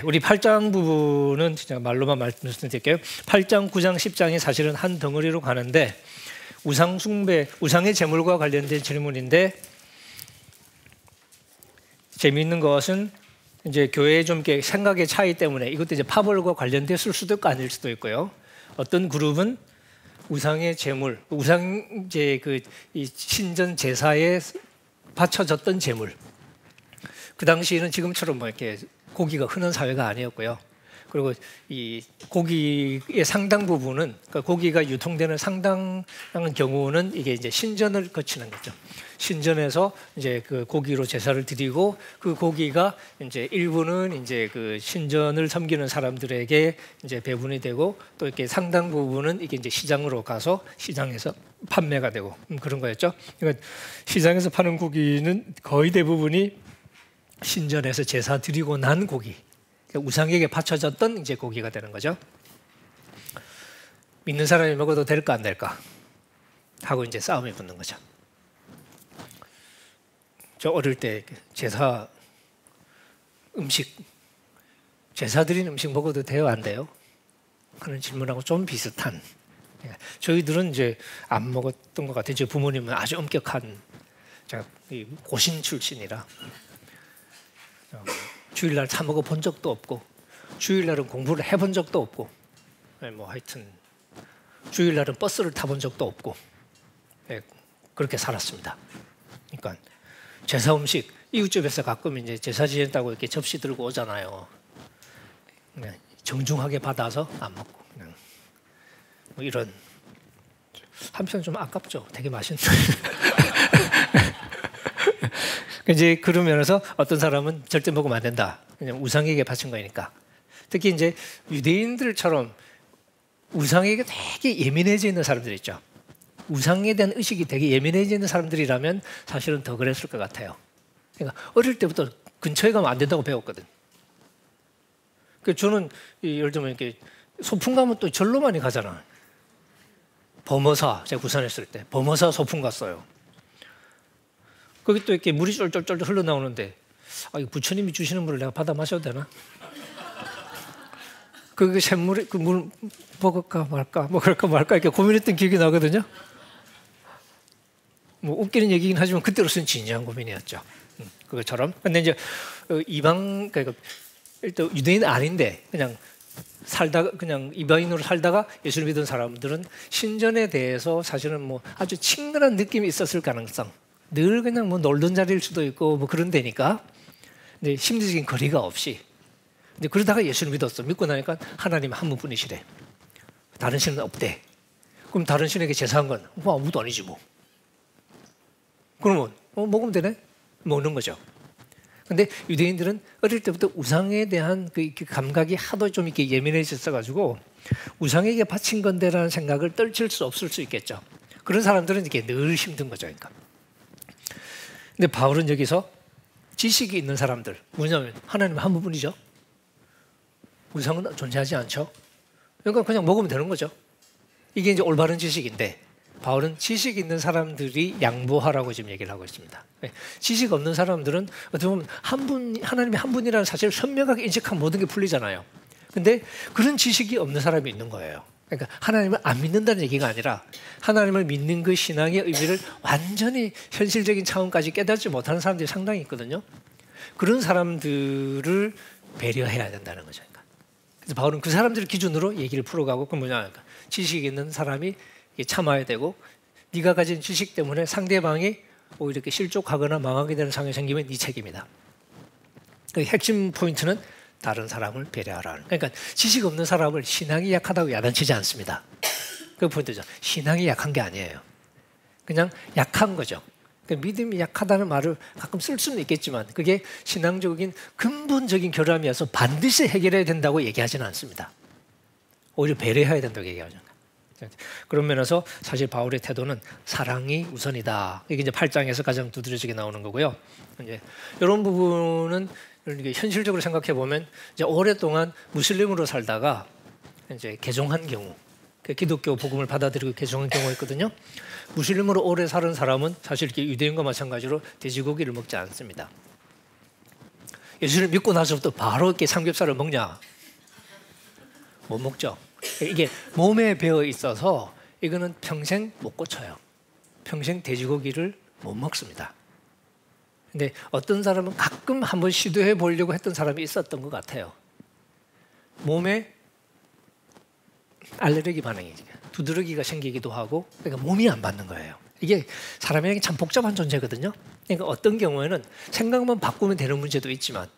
우리 8장 부분은 진짜 말로만 말씀드릴게요. 8장, 9장, 10장이 사실은 한 덩어리로 가는데 우상 숭배, 우상의 제물과 관련된 질문인데 재미있는 것은 이제 교회의 좀 생각의 차이 때문에 이것도 이제 파벌과 관련됐을 수도 있고 아닐 수도 있고요. 어떤 그룹은 우상의 제물, 우상 이제 이 신전 제사에 바쳐졌던 제물. 그 당시에는 지금처럼 뭐 이렇게 고기가 흔한 사회가 아니었고요. 그리고 이 고기의 상당 부분은, 그러니까 고기가 유통되는 상당한 경우는 이게 이제 신전을 거치는 거죠. 신전에서 이제 그 고기로 제사를 드리고 그 고기가 이제 일부는 이제 그 신전을 섬기는 사람들에게 이제 배분이 되고 또 이렇게 상당 부분은 이게 이제 시장으로 가서 시장에서 판매가 되고 그런 거였죠. 그러니까 시장에서 파는 고기는 거의 대부분이 신전에서 제사 드리고 난 고기, 우상에게 바쳐졌던 이제 고기가 되는 거죠. 믿는 사람이 먹어도 될까 안 될까 하고 이제 싸움이 붙는 거죠. 저 어릴 때 제사 음식, 제사 드린 음식 먹어도 돼요 안 돼요? 하는 질문하고 좀 비슷한. 저희들은 이제 안 먹었던 것 같아요. 제 부모님은 아주 엄격한 고신 출신이라 주일날 사 먹어 본 적도 없고 주일날은 공부를 해본 적도 없고 뭐 하여튼 주일날은 버스를 타본 적도 없고 그렇게 살았습니다. 그러니까 제사 음식 이웃집에서 가끔 이제 제사 지낸다고 이렇게 접시 들고 오잖아요. 그냥 정중하게 받아서 안 먹고 그냥 뭐 이런. 한편 좀 아깝죠. 되게 맛있는. 이제 그런 면에서 어떤 사람은 절대 먹으면 안 된다. 그냥 우상에게 바친 거니까. 특히 이제 유대인들처럼 우상에게 되게 예민해져 있는 사람들 있죠. 우상에 대한 의식이 되게 예민해져 있는 사람들이라면 사실은 더 그랬을 것 같아요. 그러니까 어릴 때부터 근처에 가면 안 된다고 배웠거든. 저는 예를 들면 이렇게 소풍 가면 또 절로 많이 가잖아. 범어사, 제가 부산에 있을 때 범어사 소풍 갔어요. 거기 또 이렇게 물이 쫄쫄쫄 흘러나오는데 이거 부처님이 주시는 물을 내가 받아 마셔도 되나? 그 샘물에 그 물 먹을까 말까 뭐 그럴까 말까 이렇게 고민했던 기억이 나거든요. 뭐 웃기는 얘기긴 하지만 그때로서는 진지한 고민이었죠. 그것처럼. 근데 이제 이방 그러니까 일단 유대인 아닌데 그냥 살다가 그냥 이방인으로 살다가 예수를 믿은 사람들은 신전에 대해서 사실은 뭐 아주 친근한 느낌이 있었을 가능성. 늘 그냥 뭐 놀던 자리일 수도 있고 뭐 그런 데니까. 근데 심리적인 거리가 없이. 근데 그러다가 예수를 믿었어. 믿고 나니까 하나님 한 분뿐이시래. 다른 신은 없대. 그럼 다른 신에게 제사한 건 아무도 아니지 뭐. 그러면 먹으면 되네? 먹는 거죠. 근데 유대인들은 어릴 때부터 우상에 대한 그 감각이 하도 좀 이렇게 예민해졌어가지고 우상에게 바친 건데라는 생각을 떨칠 수 없을 수 있겠죠. 그런 사람들은 이게 늘 힘든 거죠. 그러니까. 근데 바울은 여기서 지식이 있는 사람들, 뭐냐면 하나님 한 분뿐이죠. 우상은 존재하지 않죠. 그러니까 그냥 먹으면 되는 거죠. 이게 이제 올바른 지식인데 바울은 지식 있는 사람들이 양보하라고 지금 얘기를 하고 있습니다. 지식 없는 사람들은 어떻게 보면 하나님이 한 분이라는 사실을 선명하게 인식하면 모든 게 풀리잖아요. 근데 그런 지식이 없는 사람이 있는 거예요. 그러니까 하나님을 안 믿는다는 얘기가 아니라 하나님을 믿는 그 신앙의 의미를 완전히 현실적인 차원까지 깨닫지 못하는 사람들이 상당히 있거든요. 그런 사람들을 배려해야 된다는 거죠. 그래서 바울은 그 사람들을 기준으로 얘기를 풀어가고 그 뭐냐, 지식 있는 사람이 참아야 되고 네가 가진 지식 때문에 상대방이 오히려 이렇게 실족하거나 망하게 되는 상황이 생기면 네 책임이다. 그 핵심 포인트는 다른 사람을 배려하라는. 그러니까 지식 없는 사람을 신앙이 약하다고 야단치지 않습니다. 그 포인트죠. 신앙이 약한 게 아니에요. 그냥 약한 거죠. 그러니까 믿음이 약하다는 말을 가끔 쓸 수는 있겠지만 그게 신앙적인 근본적인 결함이어서 반드시 해결해야 된다고 얘기하지는 않습니다. 오히려 배려해야 된다고 얘기하죠. 그런 면에서 사실 바울의 태도는 사랑이 우선이다. 이게 이제 8장에서 가장 두드러지게 나오는 거고요. 이제 이런 부분은 현실적으로 생각해 보면 이제 오랫동안 무슬림으로 살다가 이제 개종한 경우, 기독교 복음을 받아들이고 개종한 경우가 있거든요. 무슬림으로 오래 사는 사람은 사실 이렇게 유대인과 마찬가지로 돼지고기를 먹지 않습니다. 예수를 믿고 나서부터 바로 이렇게 삼겹살을 먹냐? 못 먹죠. 이게 몸에 배어 있어서 이거는 평생 못 고쳐요. 평생 돼지고기를 못 먹습니다. 근데 어떤 사람은 가끔 한번 시도해 보려고 했던 사람이 있었던 것 같아요. 몸에 알레르기 반응이 두드러기가 생기기도 하고, 그러니까 몸이 안 받는 거예요. 이게 사람에게 참 복잡한 존재거든요. 그러니까 어떤 경우에는 생각만 바꾸면 되는 문제도 있지만,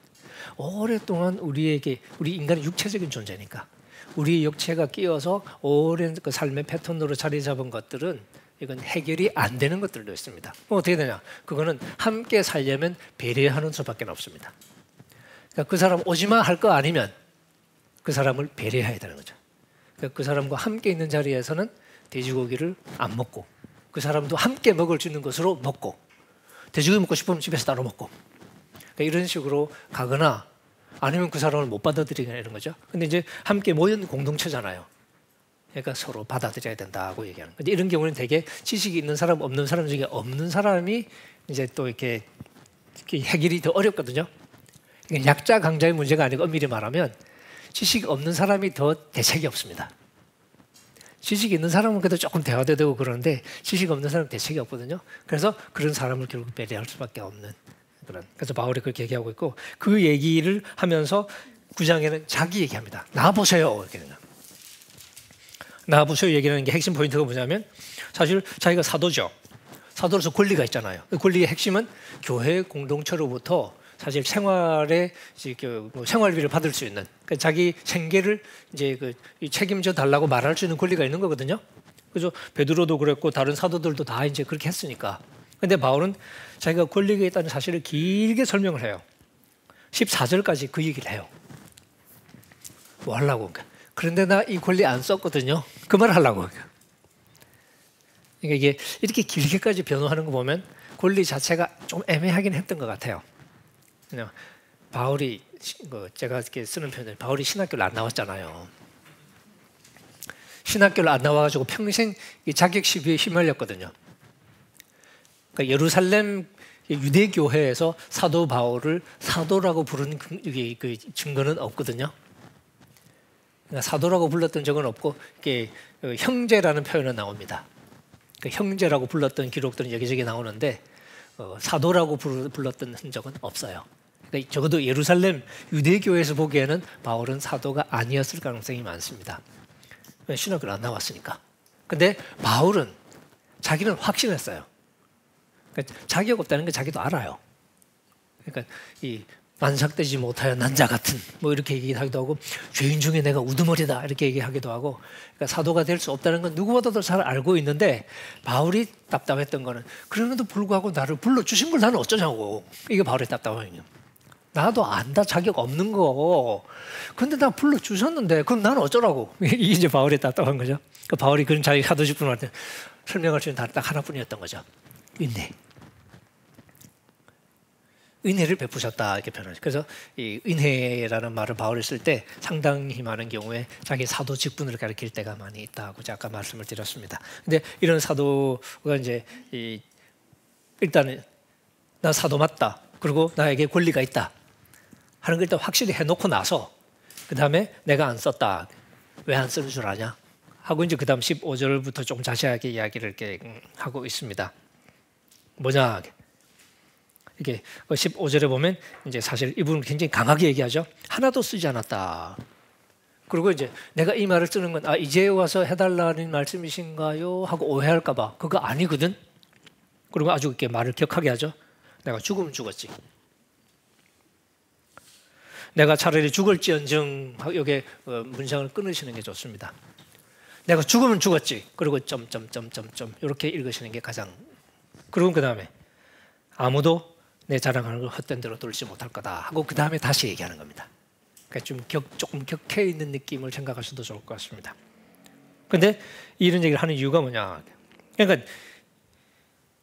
오랫동안 우리 인간은 육체적인 존재니까 우리 육체가 끼어서 오랜 그 삶의 패턴으로 자리 잡은 것들은 이건 해결이 안 되는 것들도 있습니다. 어떻게 되냐? 그거는 함께 살려면 배려하는 수밖에 없습니다. 그러니까 그 사람 오지마 할 거 아니면 그 사람을 배려해야 되는 거죠. 그러니까 그 사람과 함께 있는 자리에서는 돼지고기를 안 먹고, 그 사람도 함께 먹을 수 있는 것으로 먹고, 돼지고기 먹고 싶으면 집에서 따로 먹고, 그러니까 이런 식으로 가거나 아니면 그 사람을 못 받아들이거나 이런 거죠. 근데 이제 함께 모인 공동체잖아요. 그러니까 서로 받아들여야 된다고 얘기하는. 근데 이런 경우는 되게 지식이 있는 사람, 없는 사람 중에 없는 사람이 이제 또 이렇게 해결이 더 어렵거든요. 그러니까 약자 강자의 문제가 아니고 엄밀히 말하면 지식이 없는 사람이 더 대책이 없습니다. 지식이 있는 사람은 그래도 조금 대화도 되고 그러는데 지식이 없는 사람은 대책이 없거든요. 그래서 그런 사람을 결국 배려할 수밖에 없는 그런. 그래서 바울이 그렇게 얘기하고 있고, 그 얘기를 하면서 9장에는 자기 얘기합니다. 나와보세요. 이렇게 되는. 나와보세요 얘기하는 게 핵심 포인트가 뭐냐면, 사실 자기가 사도죠. 사도로서 권리가 있잖아요. 그 권리의 핵심은 교회 공동체로부터 사실 생활에 생활비를 받을 수 있는, 그러니까 자기 생계를 이제 책임져 달라고 말할 수 있는 권리가 있는 거거든요. 그래서 베드로도 그랬고 다른 사도들도 다 이제 그렇게 했으니까. 근데 바울은 자기가 권리가 있다는 사실을 길게 설명을 해요. 14절까지 그 얘기를 해요. 뭐 하려고? 그런데 나 이 권리 안 썼거든요. 그 말 하려고. 그러니까 이게 이렇게 길게까지 변호하는 거 보면 권리 자체가 좀 애매하긴 했던 것 같아요. 그냥 바울이 제가 이렇게 쓰는 표현은 바울이 신학교를 안 나왔잖아요. 신학교를 안 나와가지고 평생 자격 시비에 휘말렸거든요. 그러니까 예루살렘 유대교회에서 사도 바울을 사도라고 부르는 그 증거는 없거든요. 그러니까 사도라고 불렀던 적은 없고, 이게 형제라는 표현은 나옵니다. 그러니까 형제라고 불렀던 기록들은 여기저기 나오는데 사도라고 불렀던 흔적은 없어요. 그러니까 적어도 예루살렘 유대교회에서 보기에는 바울은 사도가 아니었을 가능성이 많습니다. 신학교를 안 나왔으니까. 근데 바울은 자기는 확신했어요. 그러니까 자격 없다는 게 자기도 알아요. 그러니까 이 만삭되지 못하여 난자 같은 뭐 이렇게 얘기하기도 하고, 죄인 중에 내가 우두머리다 이렇게 얘기하기도 하고, 그러니까 사도가 될 수 없다는 건 누구보다도 잘 알고 있는데, 바울이 답답했던 거는 그럼에도 불구하고 나를 불러주신 걸 나는 어쩌냐고. 이게 바울의 답답함이에요. 나도 안다 자격 없는 거. 근데 나 불러주셨는데 그럼 나는 어쩌라고. 이게 이제 바울의 답답한 거죠. 그러니까 바울이 그런 자기 사도직 분한테 설명할 수 있는 딱 하나뿐이었던 거죠. 인내. 은혜를 베푸셨다 이렇게 표현하죠. 그래서 이 은혜라는 말을 바울이 쓸 때 상당히 많은 경우에 자기 사도 직분을 가리킬 때가 많이 있다고 제가 아까 말씀을 드렸습니다. 근데 이런 사도가 이제 일단은 나 사도 맞다. 그리고 나에게 권리가 있다 하는 걸 일단 확실히 해놓고 나서 그 다음에 내가 안 썼다. 왜 안 쓰는 줄 아냐? 하고 이제 그 다음 15절부터 좀 자세하게 이야기를 이렇게 하고 있습니다. 뭐냐? 이게 15절에 보면 이제 사실 이분은 굉장히 강하게 얘기하죠. 하나도 쓰지 않았다. 그리고 이제 내가 이 말을 쓰는 건 이제 와서 해달라는 말씀이신가요? 하고 오해할까봐 그거 아니거든. 그리고 아주 이렇게 말을 격하게 하죠. 내가 죽으면 죽었지. 내가 차라리 죽을지언정 여기에 문장을 끊으시는 게 좋습니다. 내가 죽으면 죽었지. 그리고 점점점점점 이렇게 읽으시는 게 가장. 그리고 그 다음에 아무도 내 자랑하는 걸 헛된 대로 돌지 못할 거다 하고 그 다음에 다시 얘기하는 겁니다. 그러니까 조금 격해 있는 느낌을 생각하셔도 좋을 것 같습니다. 그런데 이런 얘기를 하는 이유가 뭐냐? 그러니까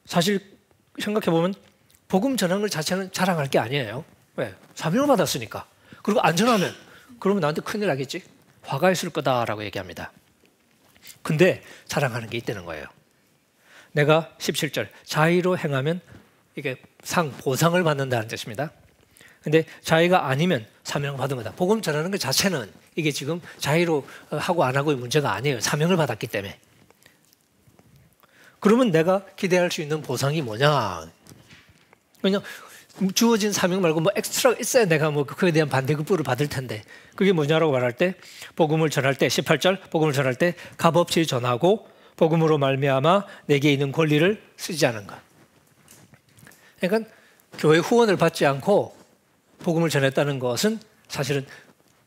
사실 생각해 보면 복음 전하는 것 자체는 자랑할 게 아니에요. 왜? 사명을 받았으니까. 그리고 안전하면 그러면 나한테 큰일 나겠지. 화가 있을 거다라고 얘기합니다. 근데 자랑하는 게 있다는 거예요. 내가 17절 자의로 행하면 이게 보상을 받는다는 뜻입니다. 근데 자기가 아니면 사명을 받은 거다. 복음 전하는 것 자체는 이게 지금 자유로 하고 안 하고의 문제가 아니에요. 사명을 받았기 때문에. 그러면 내가 기대할 수 있는 보상이 뭐냐? 그냥 주어진 사명 말고 뭐 엑스트라가 있어야 내가 뭐 그거에 대한 반대급부를 받을 텐데, 그게 뭐냐라고 말할 때, 복음을 전할 때 18절 복음을 전할 때 값없이 전하고 복음으로 말미암아 내게 있는 권리를 쓰지 않은 것. 그러니까 교회 후원을 받지 않고 복음을 전했다는 것은 사실은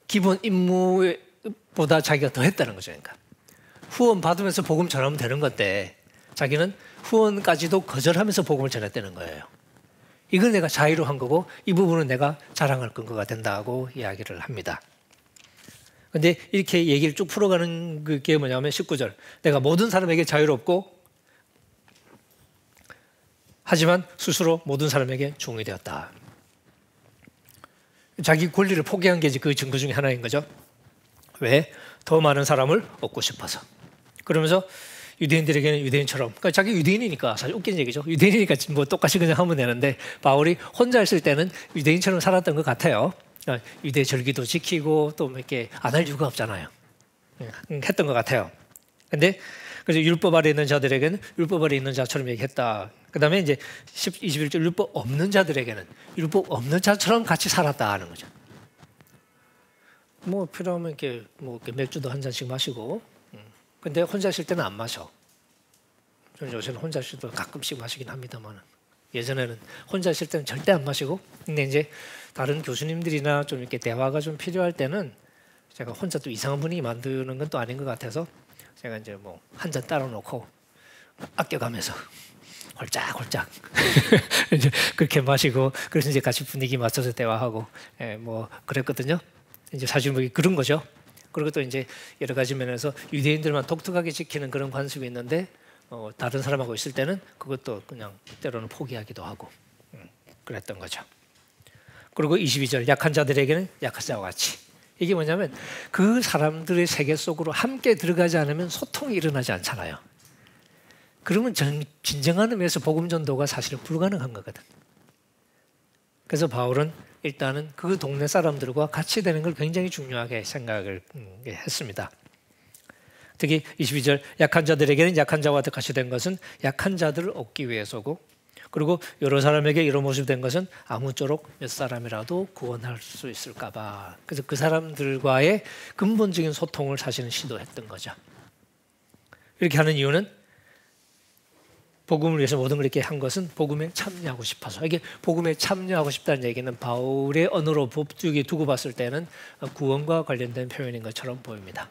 기본 임무보다 자기가 더 했다는 거죠. 그러니까 후원 받으면서 복음 전하면 되는 건데 자기는 후원까지도 거절하면서 복음을 전했다는 거예요. 이걸 내가 자유로 한 거고 이 부분은 내가 자랑할 근거가 된다고 이야기를 합니다. 그런데 이렇게 얘기를 쭉 풀어가는 게 뭐냐면 19절, 내가 모든 사람에게 자유롭고 하지만 스스로 모든 사람에게 종이 되었다. 자기 권리를 포기한 게 그 증거 중에 하나인 거죠. 왜? 더 많은 사람을 얻고 싶어서. 그러면서 유대인들에게는 유대인처럼, 그러니까 자기 유대인이니까, 사실 웃긴 얘기죠. 유대인이니까 뭐 똑같이 그냥 하면 되는데 바울이 혼자 있을 때는 유대인처럼 살았던 것 같아요. 유대 절기도 지키고 또 이렇게 안 할 이유가 없잖아요. 했던 것 같아요. 근데 그래서 율법 아래 있는 자들에게는 율법 아래 있는 자처럼 얘기했다. 그 다음에 이제 21절 율법 없는 자들에게는 율법 없는 자처럼 같이 살았다 하는 거죠. 뭐 필요하면 이렇게 맥주도 한 잔씩 마시고, 근데 혼자 있을 때는 안 마셔. 저는 요새는 혼자 있을 때 가끔씩 마시긴 합니다만, 예전에는 혼자 있을 때는 절대 안 마시고, 근데 이제 다른 교수님들이나 좀 이렇게 대화가 좀 필요할 때는 제가 혼자 또 이상한 분위기 만드는 건 또 아닌 것 같아서 제가 이제 뭐 한 잔 따로 놓고 아껴가면서 홀짝홀짝 이제 그렇게 마시고, 그래서 이제 같이 분위기 맞춰서 대화하고, 뭐 그랬거든요. 이제 사실 뭐 그런 거죠. 그리고 또 이제 여러 가지 면에서 유대인들만 독특하게 지키는 그런 관습이 있는데 다른 사람하고 있을 때는 그것도 그냥 때로는 포기하기도 하고 그랬던 거죠. 그리고 22절 약한 자들에게는 약한 자와 같이. 이게 뭐냐면 그 사람들의 세계 속으로 함께 들어가지 않으면 소통이 일어나지 않잖아요. 그러면 진정한 의미에서 복음 전도가 사실은 불가능한 거거든. 그래서 바울은 일단은 그 동네 사람들과 같이 되는 걸 굉장히 중요하게 생각을 했습니다. 특히 22절 약한 자들에게는 약한 자와 같이 된 것은 약한 자들을 얻기 위해서고, 그리고 여러 사람에게 이런 모습이 된 것은 아무쪼록 몇 사람이라도 구원할 수 있을까 봐. 그래서 그 사람들과의 근본적인 소통을 사실은 시도했던 거죠. 이렇게 하는 이유는 복음을 위해서 모든 걸 이렇게 한 것은 복음에 참여하고 싶어서. 이게 복음에 참여하고 싶다는 얘기는 바울의 언어로 법주기 두고 봤을 때는 구원과 관련된 표현인 것처럼 보입니다.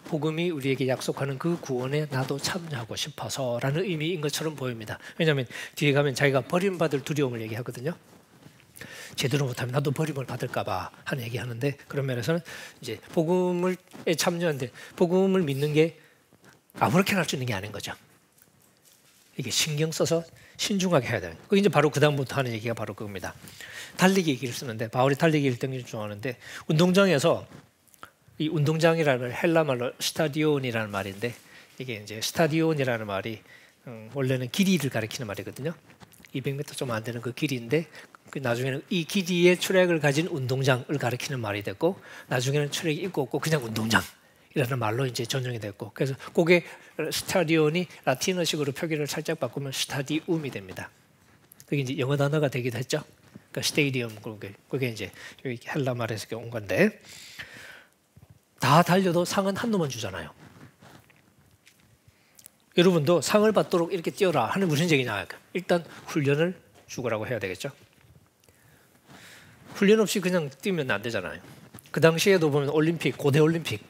복음이 우리에게 약속하는 그 구원에 나도 참여하고 싶어서라는 의미인 것처럼 보입니다. 왜냐하면 뒤에 가면 자기가 버림받을 두려움을 얘기하거든요. 제대로 못하면 나도 버림을 받을까 봐 하는 얘기하는데, 그런 면에서는 이제 복음에 참여하는데 복음을 믿는 게 아무렇게나 할 수 있는 게 아닌 거죠. 이게 신경 써서 신중하게 해야 돼요. 그 이제 바로 그 다음부터 하는 얘기가 바로 그겁니다. 달리기 얘기를 쓰는데 바울이 달리기를 굉장히 좋아하는데, 운동장에서 이 운동장이라는 헬라 말로 스타디온이라는 말인데, 이게 이제 스타디온이라는 말이 원래는 길이를 가리키는 말이거든요. 200m 좀 안 되는 그 길이인데 나중에는 이 길이의 트랙을 가진 운동장을 가리키는 말이 됐고, 나중에는 트랙이 있고 없고 그냥 운동장이라는 말로 이제 전용이 됐고, 그래서 그게 스타디온이 라틴어식으로 표기를 살짝 바꾸면 스타디움이 됩니다. 그게 이제 영어 단어가 되기도 했죠. 그러니까 스테디움, 그게 이제 헬라 말에서 온 건데, 다 달려도 상은 한 놈만 주잖아요. 여러분도 상을 받도록 이렇게 뛰어라 하는 무슨 얘기냐? 일단 훈련을 주고라고 해야 되겠죠. 훈련 없이 그냥 뛰면 안 되잖아요. 그 당시에도 보면 올림픽, 고대 올림픽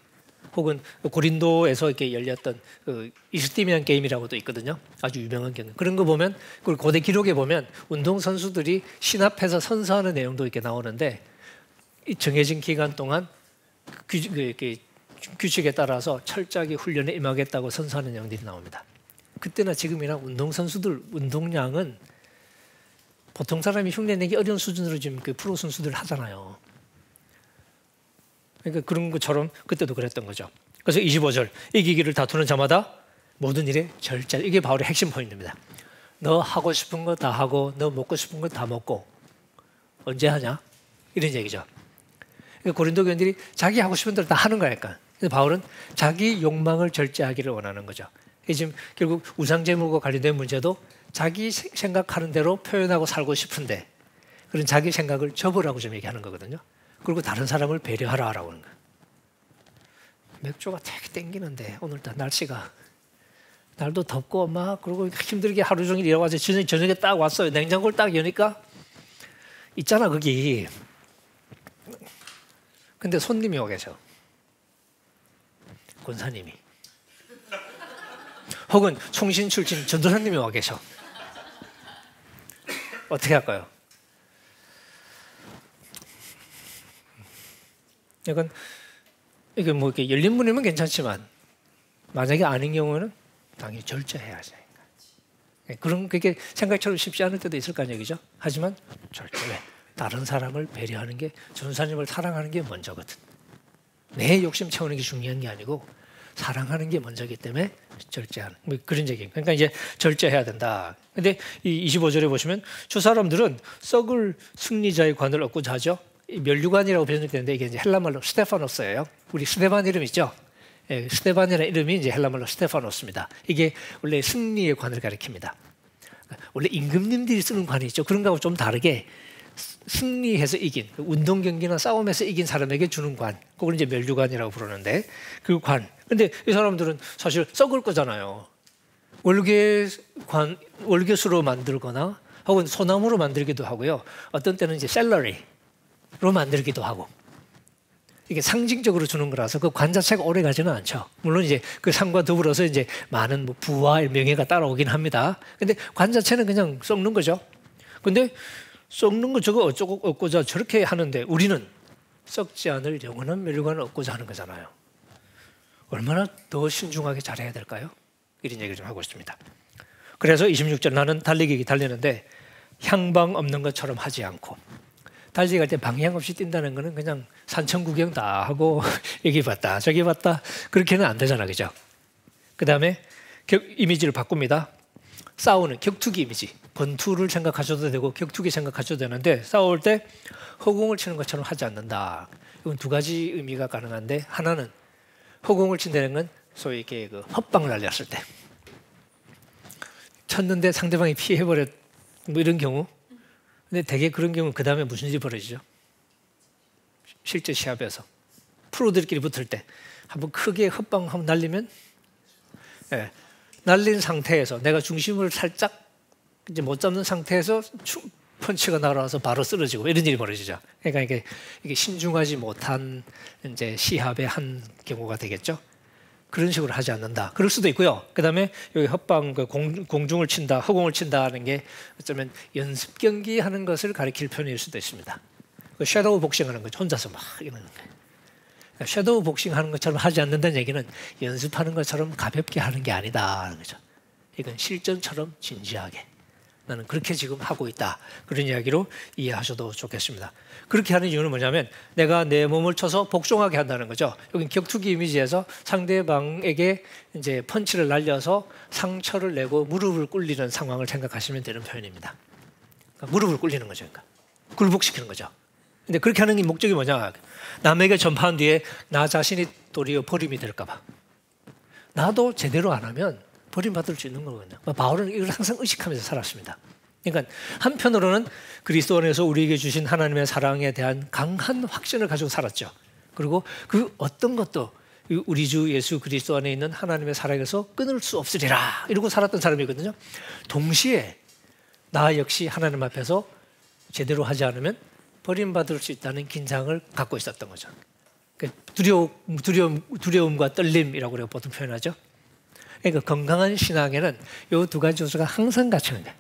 혹은 고린도에서 이렇게 열렸던 그 이스티미안 게임이라고도 있거든요. 아주 유명한 게임. 그런 거 보면, 그 고대 기록에 보면 운동 선수들이 신앞에서 선서하는 내용도 이렇게 나오는데, 이 정해진 기간 동안 규칙에 따라서 철저하게 훈련에 임하겠다고 선서하는 내용들이 나옵니다. 그때나 지금이나 운동 선수들 운동량은 보통 사람이 흉내내기 어려운 수준으로 지금 그 프로 선수들 하잖아요. 그러니까 그런 것처럼 그때도 그랬던 거죠. 그래서 25절 이기기를 다투는 자마다 모든 일에 절제. 이게 바울의 핵심 포인트입니다. 너 하고 싶은 거 다 하고 너 먹고 싶은 거 다 먹고 언제 하냐? 이런 얘기죠. 그러니까 고린도 교인들이 자기 하고 싶은 대로 다 하는 거니까. 그래서 바울은 자기 욕망을 절제하기를 원하는 거죠. 지금 결국 우상제물과 관련된 문제도 자기 생각하는 대로 표현하고 살고 싶은데 그런 자기 생각을 접으라고 좀 얘기하는 거거든요. 그리고 다른 사람을 배려하라고 하는 거예요. 맥주가 되게 땡기는데 오늘따라 날도 덥고 막 그리고 힘들게 하루 종일 일어가서 저녁에 딱 왔어요. 냉장고를 딱 여니까 있잖아 거기. 근데 손님이 와 계셔. 권사님이. 혹은 총신 출신 전도사님이 와 계셔. 어떻게 할까요? 약간 이게 뭐 이렇게 열린 문이면 괜찮지만 만약에 아닌 경우는 당연히 절제해야지. 그런 그게 생각처럼 쉽지 않을 때도 있을 거 아니에요, 그죠? 하지만 절제. 왜? 다른 사람을 배려하는 게 전사님을 사랑하는 게 먼저거든. 내 욕심 채우는 게 중요한 게 아니고 사랑하는 게 먼저기 때문에 절제하는 뭐 그런 얘기예요. 그러니까 이제 절제해야 된다. 근데 이 25절에 보시면 저 사람들은 썩을 승리자의 관을 얻고자 하죠. 멸류관이라고 변형되는데 이게 이제 헬라말로 스테파노스예요. 우리 스테반 이름 있죠? 예, 스테반이라는 이름이 이제 헬라말로 스테파노스입니다. 이게 원래 승리의 관을 가리킵니다. 원래 임금님들이 쓰는 관이 있죠. 그런 거하고 좀 다르게 승리해서 이긴 운동 경기나 싸움에서 이긴 사람에게 주는 관, 그걸 이제 멸류관이라고 부르는데 그 관. 근데 이 사람들은 사실 썩을 거잖아요. 월계수로 만들거나 혹은 소나무로 만들기도 하고요. 어떤 때는 이제 샐러리로 만들기도 하고. 이게 상징적으로 주는 거라서 그 관 자체가 오래 가지는 않죠. 물론 이제 그 상과 더불어서 이제 많은 뭐 부와 명예가 따라오긴 합니다. 근데 관 자체는 그냥 썩는 거죠. 근데 썩는 거 저거 어쩌고 얻고자 저렇게 하는데 우리는 썩지 않을 영원한 멸류관을 얻고자 하는 거잖아요. 얼마나 더 신중하게 잘해야 될까요? 이런 얘기를 좀 하고 있습니다. 그래서 26절 나는 달리는데 향방 없는 것처럼 하지 않고 달리기 갈 때 방향 없이 뛴다는 거는 그냥 산천 구경 다 하고 여기 봤다 저기 봤다 그렇게는 안 되잖아, 그죠? 그 다음에 이미지를 바꿉니다. 싸우는 격투기 이미지, 권투를 생각하셔도 되고 격투기 생각하셔도 되는데 싸울 때 허공을 치는 것처럼 하지 않는다. 이건 두 가지 의미가 가능한데 하나는 허공을 친다는 건 소위 이렇게 그 헛방을 날렸을 때 쳤는데 상대방이 피해버렸 뭐 이런 경우. 근데 대개 그런 경우는 그 다음에 무슨 일이 벌어지죠? 실제 시합에서 프로들끼리 붙을 때 한번 크게 헛방 한번 날리면 날린 상태에서 내가 중심을 살짝 이제 못 잡는 상태에서 펀치가 날아와서 바로 쓰러지고 이런 일이 벌어지죠. 그러니까 이게 신중하지 못한 이제 시합의 한 경우가 되겠죠. 그런 식으로 하지 않는다. 그럴 수도 있고요. 그다음에 여기 헛방 공중을 친다, 허공을 친다는 게 어쩌면 연습 경기 하는 것을 가리킬 표현일 수도 있습니다. 섀도우 복싱하는 거죠. 혼자서 막 이러는 거예요. 섀도우 복싱 하는 것처럼 하지 않는다는 얘기는 연습하는 것처럼 가볍게 하는 게 아니다는 거죠. 이건 실전처럼 진지하게 나는 그렇게 지금 하고 있다. 그런 이야기로 이해하셔도 좋겠습니다. 그렇게 하는 이유는 뭐냐면 내가 내 몸을 쳐서 복종하게 한다는 거죠. 여기 격투기 이미지에서 상대방에게 이제 펀치를 날려서 상처를 내고 무릎을 꿇리는 상황을 생각하시면 되는 표현입니다. 그러니까 무릎을 꿇리는 거죠. 그러니까 굴복시키는 거죠. 근데 그렇게 하는 게 목적이 뭐냐? 남에게 전파한 뒤에 나 자신이 도리어 버림이 될까 봐. 나도 제대로 안 하면 버림받을 수 있는 거거든요. 바울은 이걸 항상 의식하면서 살았습니다. 그러니까 한편으로는 그리스도 안에서 우리에게 주신 하나님의 사랑에 대한 강한 확신을 가지고 살았죠. 그리고 그 어떤 것도 우리 주 예수 그리스도 안에 있는 하나님의 사랑에서 끊을 수 없으리라 이러고 살았던 사람이거든요. 동시에 나 역시 하나님 앞에서 제대로 하지 않으면 버림받을 수 있다는 긴장을 갖고 있었던 거죠. 두려움과 떨림이라고 우리가 보통 표현하죠. 그러니까 건강한 신앙에는 이 두 가지 요소가 항상 같이 있는 거예요.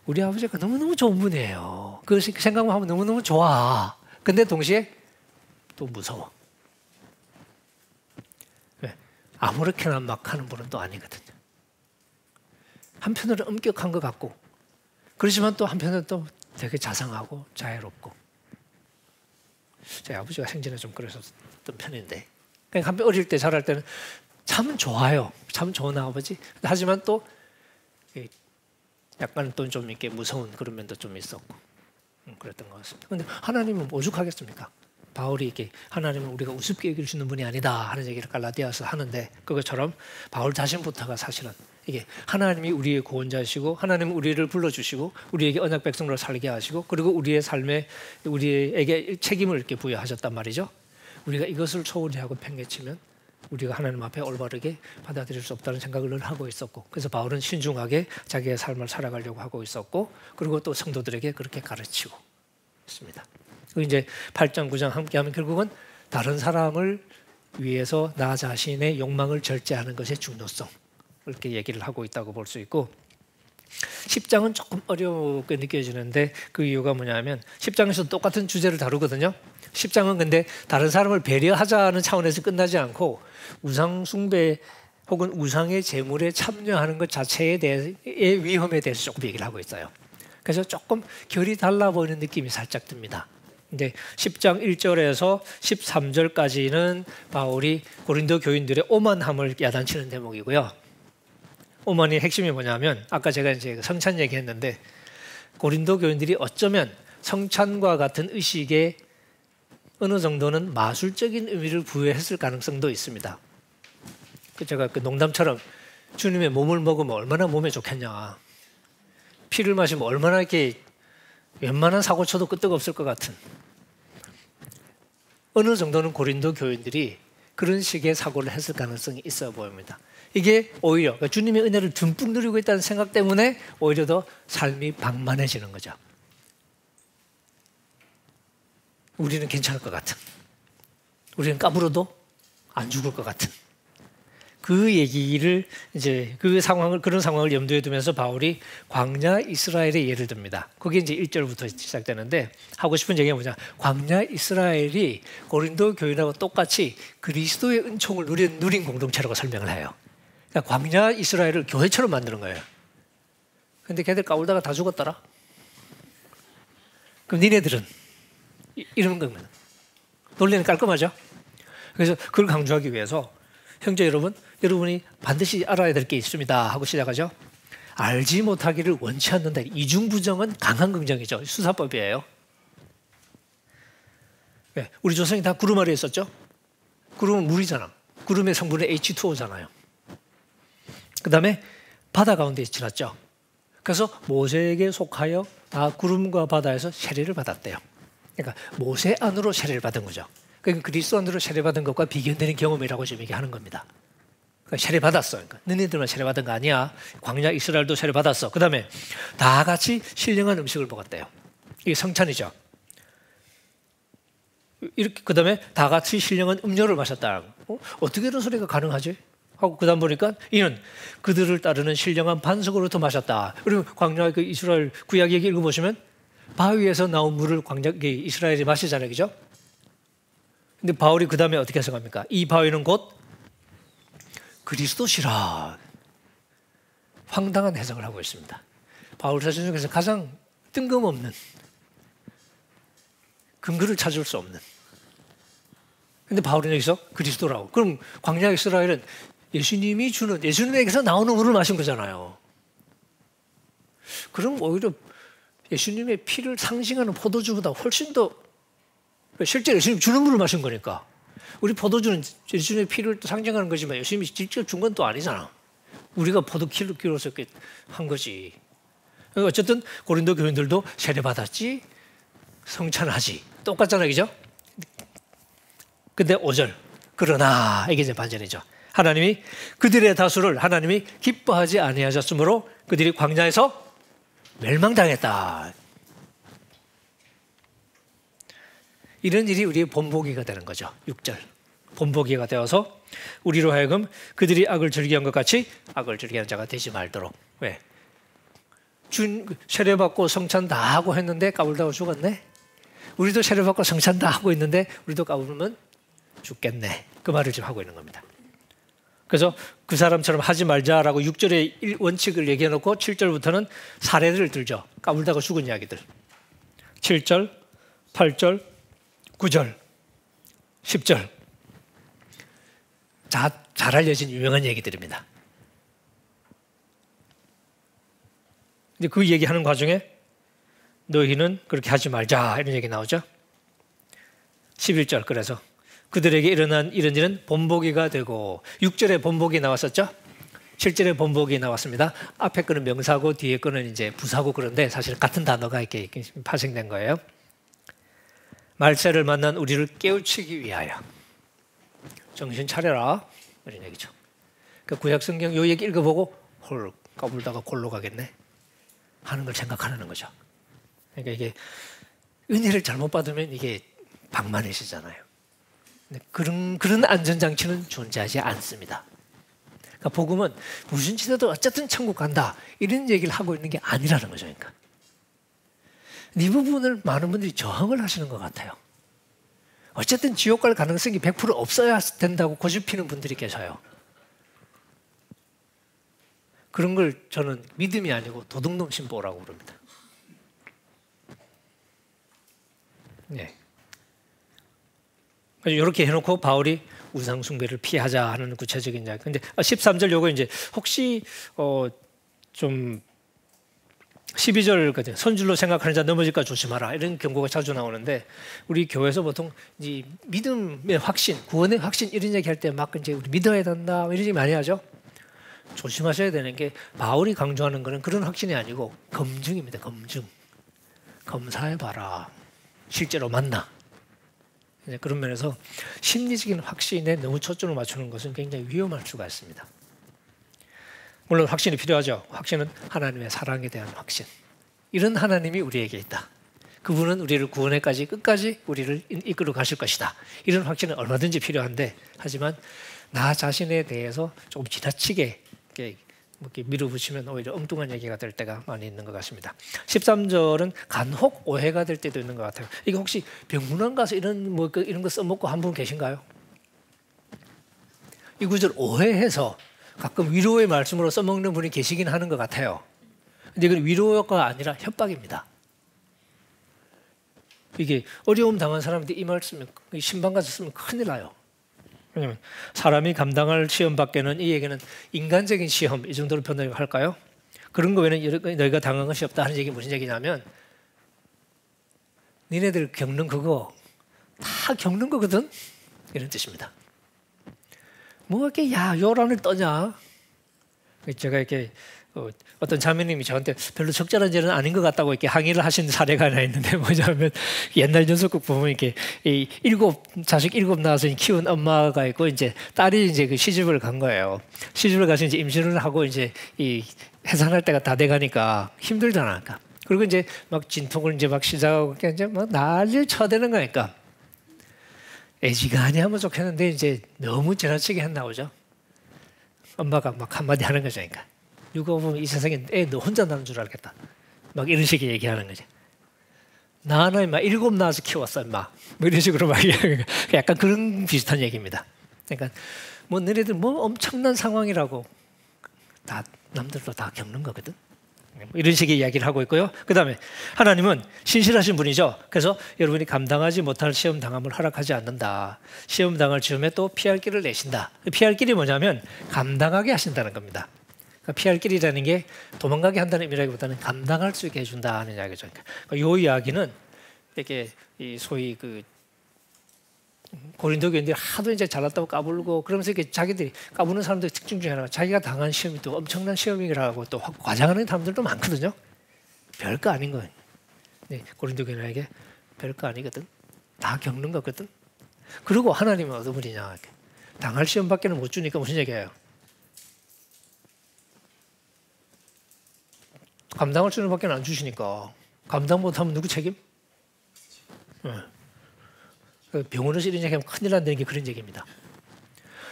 우리 아버지가 너무너무 좋은 분이에요. 그 생각만 하면 너무너무 좋아. 근데 동시에 또 무서워. 왜? 아무렇게나 막 하는 분은 또 아니거든요. 한편으로 엄격한 것 같고 그렇지만 또 한편으로 또 되게 자상하고 자애롭고 제 아버지가 생전에 좀 그러셨던 편인데 그러니까 한편 어릴 때 자랄 때는 참 좋아요. 참 좋은 아버지. 하지만 또 약간 또 좀 이렇게 무서운 그런 면도 좀 있었고 그랬던 것 같습니다. 그런데 하나님은 오죽하겠습니까? 바울이 이렇게 하나님은 우리가 우습게 여길 수 있는 분이 아니다 하는 얘기를 갈라디아서 하는데 그것처럼 바울 자신부터가 사실은 이게 하나님이 우리의 구원자시고 하나님은 우리를 불러주시고 우리에게 언약 백성으로 살게 하시고 그리고 우리의 삶에 우리에게 책임을 이렇게 부여하셨단 말이죠. 우리가 이것을 소홀히 하고 팽개치면 우리가 하나님 앞에 올바르게 받아들일 수 없다는 생각을 늘 하고 있었고 그래서 바울은 신중하게 자기의 삶을 살아가려고 하고 있었고 그리고 또 성도들에게 그렇게 가르치고 있습니다. 그리고 이제 8장 9장 함께하면 결국은 다른 사람을 위해서 나 자신의 욕망을 절제하는 것의 중요성 이렇게 얘기를 하고 있다고 볼 수 있고 10장은 조금 어렵게 느껴지는데 그 이유가 뭐냐면 10장에서 똑같은 주제를 다루거든요. 10장은 근데 다른 사람을 배려하자는 차원에서 끝나지 않고 우상 숭배 혹은 우상의 제물에 참여하는 것 자체에 대해서의 위험에 대해서 조금 얘기를 하고 있어요. 그래서 조금 결이 달라 보이는 느낌이 살짝 듭니다. 근데 10장 1절에서 13절까지는 바울이 고린도 교인들의 오만함을 야단치는 대목이고요. 오만의 핵심이 뭐냐면 아까 제가 이제 성찬 얘기했는데 고린도 교인들이 어쩌면 성찬과 같은 의식에 어느 정도는 마술적인 의미를 부여했을 가능성도 있습니다. 제가 그 농담처럼 주님의 몸을 먹으면 얼마나 몸에 좋겠냐, 피를 마시면 얼마나 이렇게 웬만한 사고 쳐도 끄떡없을 것 같은 어느 정도는 고린도 교인들이 그런 식의 사고를 했을 가능성이 있어 보입니다. 이게 오히려 그러니까 주님의 은혜를 듬뿍 누리고 있다는 생각 때문에 오히려 더 삶이 방만해지는 거죠. 우리는 괜찮을 것 같은, 우리는 까불어도 안 죽을 것 같은 그 얘기를 이제 그런 상황을 염두에 두면서 바울이 광야 이스라엘의 예를 듭니다. 그게 이제 1절부터 시작되는데 하고 싶은 얘기가 뭐냐? 광야 이스라엘이 고린도 교인하고 똑같이 그리스도의 은총을 누린 공동체라고 설명을 해요. 그러니까 광야 이스라엘을 교회처럼 만드는 거예요. 근데 걔들 까불다가 다 죽었더라. 그럼 니네들은 이런 겁니다. 논리는 깔끔하죠. 그래서 그걸 강조하기 위해서 형제 여러분, 여러분이 반드시 알아야 될 게 있습니다 하고 시작하죠. 알지 못하기를 원치 않는다. 이중부정은 강한 긍정이죠. 수사법이에요. 네, 우리 조상이 다 구름 아래에 있었죠. 구름은 물이잖아. 구름의 성분은 H2O잖아요. 그 다음에 바다 가운데 지났죠. 그래서 모세에게 속하여 다 구름과 바다에서 세례를 받았대요. 그러니까 모세 안으로 세례를 받은 거죠. 그러니까 그리스도 안으로 세례받은 것과 비견되는 경험이라고 지금 얘기하는 겁니다. 그러니까 세례받았어. 그러니까 너희들만 세례받은 거 아니야. 광야 이스라엘도 세례받았어. 그 다음에 다 같이 신령한 음식을 먹었대요. 이게 성찬이죠. 이렇게 그 다음에 다 같이 신령한 음료를 마셨다. 어떻게 이런 소리가 가능하지? 하고 그 다음 보니까 이는 그들을 따르는 신령한 반석으로부터 마셨다. 그리고 광야 그 이스라엘 구약 얘기 읽어보시면 바위에서 나온 물을 광야 이스라엘이 마시잖아요. 그죠? 근데 바울이 그 다음에 어떻게 해석합니까? 이 바위는 곧 그리스도시라. 황당한 해석을 하고 있습니다. 바울 사실 중에서 가장 뜬금없는, 근거를 찾을 수 없는. 근데 바울은 여기서 그리스도라고. 그럼 광야 이스라엘은 예수님에게서 나오는 물을 마신 거잖아요. 그럼 오히려 예수님의 피를 상징하는 포도주보다 훨씬 더 실제 예수님 주는 물을 마신 거니까. 우리 포도주는 예수님의 피를 상징하는 거지만 예수님이 직접 준 건 또 아니잖아. 우리가 포도키로서 이렇게 한 거지. 어쨌든 고린도 교인들도 세례받았지, 성찬하지. 똑같잖아요. 그죠? 근데 5절. 그러나 이게 이제 반전이죠. 하나님이 그들의 다수를 하나님이 기뻐하지 아니하셨으므로 그들이 광야에서 멸망당했다. 이런 일이 우리의 본보기가 되는 거죠. 6절. 본보기가 되어서 우리로 하여금 그들이 악을 즐기한 것 같이 악을 즐기는 자가 되지 말도록. 왜? 세례받고 성찬 다 하고 했는데 까불다가 죽었네. 우리도 세례받고 성찬 다 하고 있는데 우리도 까불면 죽겠네. 그 말을 지금 하고 있는 겁니다. 그래서 그 사람처럼 하지 말자라고 6절의 원칙을 얘기해놓고 7절부터는 사례를 들죠. 까불다가 죽은 이야기들. 7절, 8절, 9절, 10절. 잘 알려진 유명한 얘기들입니다. 근데 그 얘기하는 과정에 너희는 그렇게 하지 말자 이런 얘기 나오죠. 11절 그래서 그들에게 일어난 이런 일은 본보기가 되고 6절에 본보기 나왔었죠. 7절에 본보기 나왔습니다. 앞에 거는 명사고 뒤에 거는 이제 부사고 그런데 사실 같은 단어가 이렇게 파생된 거예요. 말세를 만난 우리를 깨우치기 위하여 정신 차려라 이런 얘기죠. 그 구약 성경 요 얘기 읽어보고 홀 까불다가 골로 가겠네 하는 걸 생각하는 거죠. 그러니까 이게 은혜를 잘못 받으면 이게 방만해지잖아요. 그런 안전장치는 존재하지 않습니다. 그러니까 복음은 무슨 짓에도 어쨌든 천국 간다 이런 얘기를 하고 있는 게 아니라는 거죠. 그러니까 이 부분을 많은 분들이 저항을 하시는 것 같아요. 어쨌든 지옥 갈 가능성이 100% 없어야 된다고 고집피는 분들이 계셔요. 그런 걸 저는 믿음이 아니고 도둑놈 신보라고 부릅니다. 네. 이렇게 해놓고 바울이 우상 숭배를 피하자 하는 구체적인 이야기. 근데 13절 요거 이제 혹시 좀 12절 손줄로 생각하는 자 넘어질까 조심하라 이런 경고가 자주 나오는데 우리 교회에서 보통 이 믿음의 확신, 구원의 확신 이런 얘기할 때 막 이제 우리 믿어야 된다 이런 얘기 많이 하죠. 조심하셔야 되는 게 바울이 강조하는 거는 그런 확신이 아니고 검증입니다. 검증. 검사해봐라. 실제로 맞나? 그런 면에서 심리적인 확신에 너무 초점을 맞추는 것은 굉장히 위험할 수가 있습니다. 물론 확신이 필요하죠. 확신은 하나님의 사랑에 대한 확신. 이런 하나님이 우리에게 있다. 그분은 우리를 구원에까지 끝까지 우리를 이끌어 가실 것이다. 이런 확신은 얼마든지 필요한데 하지만 나 자신에 대해서 조금 지나치게 이렇게 밀어붙이면 오히려 엉뚱한 얘기가 될 때가 많이 있는 것 같습니다. 13절은 간혹 오해가 될 때도 있는 것 같아요. 이게 혹시 병문안 가서 이런 거 써먹고 한 분 계신가요? 이 구절 오해해서 가끔 위로의 말씀으로 써먹는 분이 계시긴 하는 것 같아요. 근데 이건 위로가 아니라 협박입니다. 이게 어려움 당한 사람들이 이 말씀을 신방 가서 쓰면 큰일 나요. 왜냐하면 사람이 감당할 시험 밖에는 이 얘기는 인간적인 시험 이 정도로 표현할까요? 그런 거 외에는 너희가 당한 것이 없다 하는 얘기 무슨 얘기냐면 니네들 겪는 그거 다 겪는 거거든 이런 뜻입니다. 뭐 이렇게 요란을 떠냐? 제가 이렇게 어떤 자매님이 저한테 별로 적절한 죄는 아닌 것 같다고 이렇게 항의를 하신 사례가 하나 있는데 뭐냐면 옛날 연속극 보면 이렇게 자식 7 낳아서 키운 엄마가 있고 이제 딸이 이제 그 시집을 간 거예요. 시집을 가서 이제 임신을 하고 이제 이 해산할 때가 다 돼가니까 힘들잖아. 그러니까. 그리고 이제 막 진통을 이제 막 시작하고 이제 막 난리를 쳐대는 거니까 애지간히 하면 좋겠는데 이제 너무 지나치게 했나 보죠. 엄마가 막 한마디 하는 거죠. 그러니까. 누가 보면 이 세상에 애 너 혼자 낳는 줄 알겠다. 막 이런 식의 얘기하는 거지. 나는 임마 7 낳아서 키웠어 임마. 뭐 이런 식으로 막 약간 그런 비슷한 얘기입니다. 그러니까 뭐 너네들 뭐 엄청난 상황이라고 다 남들도 다 겪는 거거든. 이런 식의 이야기를 하고 있고요. 그 다음에 하나님은 신실하신 분이죠. 그래서 여러분이 감당하지 못할 시험 당함을 허락하지 않는다. 시험 당할 즈음에 또 피할 길을 내신다. 피할 길이 뭐냐면 감당하게 하신다는 겁니다. 그러니까 피할 길이라는 게 도망가게 한다는 의미라기보다는 감당할 수 있게 해준다 는 이야기죠. 그러니까 이 이야기는 이렇게 소위 그 고린도 교인들이 하도 이제 잘났다고 까불고 그러면서 이렇게 자기들이 까부는 사람들 특징 중에 하나가 자기가 당한 시험이 또 엄청난 시험이라고 또 과장하는 사람들도 많거든요. 별거 아닌 거예요. 네, 고린도 교인에게 별거 아니거든. 다 겪는 거거든. 그리고 하나님은 어떤 분이냐. 당할 시험밖에는 못 주니까 무슨 얘기예요? 감당할 수 있는 밖에 안 주시니까 감당 못하면 누구 책임? 네. 병원에서 이런 얘기하면 큰일 난다는 게 그런 얘기입니다.